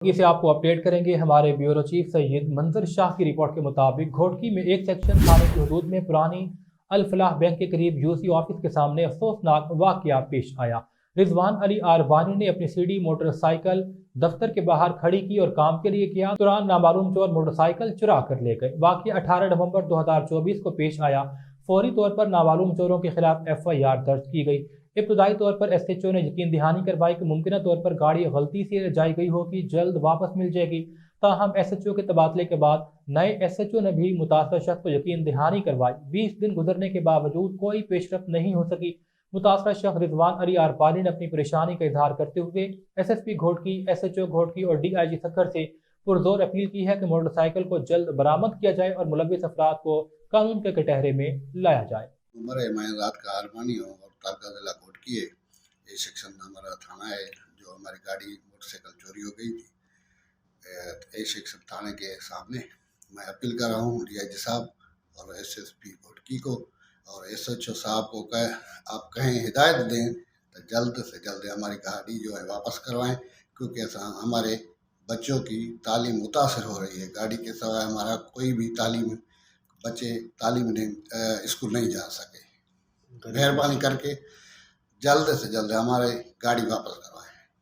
इसे आपको अपडेट करेंगे। हमारे ब्यूरो चीफ सैयद मंजर शाह की रिपोर्ट के मुताबिक घोटकी में एक सेक्शन थाने की हदूद में पुरानी अल फलाह बैंक के करीब यूसी ऑफिस के सामने अफसोसनाक वाकया पेश आया। रिजवान अली आरबानी ने अपनी सीडी मोटरसाइकिल दफ्तर के बाहर खड़ी की और काम के लिए किया। दौरान नामालूम चोर मोटरसाइकिल चुरा कर ले गए। वाकया 18 नवंबर 2024 को पेश आया। फौरी तौर पर नामालूम चोरों के खिलाफ FIR दर्ज की गई। इब्तदाई तौर पर SHO ने यकीन दहानी करवाई कि मुमकिन तौर पर गाड़ी गलती से ले जाई गई होगी, जल्द वापस मिल जाएगी। ताहम SHO के तबादले के बाद नए SHO ने भी मुतासर शख्स को यकीन दहानी करवाई। 20 दिन गुजरने के बावजूद कोई पेशरफ नहीं हो सकी। मुतासर शख्स रिजवान अली आरपाली ने अपनी परेशानी का इजहार करते हुए SSP घोटकी, SHO घोटकी और DIG सक्खर से पुरजोर अपील की है कि मोटरसाइकिल को जल्द बरामद किया जाए और मुलविस अफराद को कानून के कटहरे में लाया जाए। मैं रात का आरमानी हूँ और तालका जिला घोटकी है। ये सेक्शन हमारा थाना है जो हमारी गाड़ी मोटरसाइकिल चोरी हो गई थी। ये सेक्शन थाने के सामने मैं अपील कर रहा हूँ DIG साहब और SSP घोटकी को और SHO साहब को आप कहें हिदायत दें तो जल्द से जल्द हमारी गाड़ी जो है वापस करवाएं, क्योंकि ऐसा हमारे बच्चों की तालीम मुतासर हो रही है। गाड़ी के सिवाय हमारा कोई भी बच्चे तालीम स्कूल नहीं जा सके। मेहरबानी करके जल्द से जल्द हमारे गाड़ी वापस करवाएं।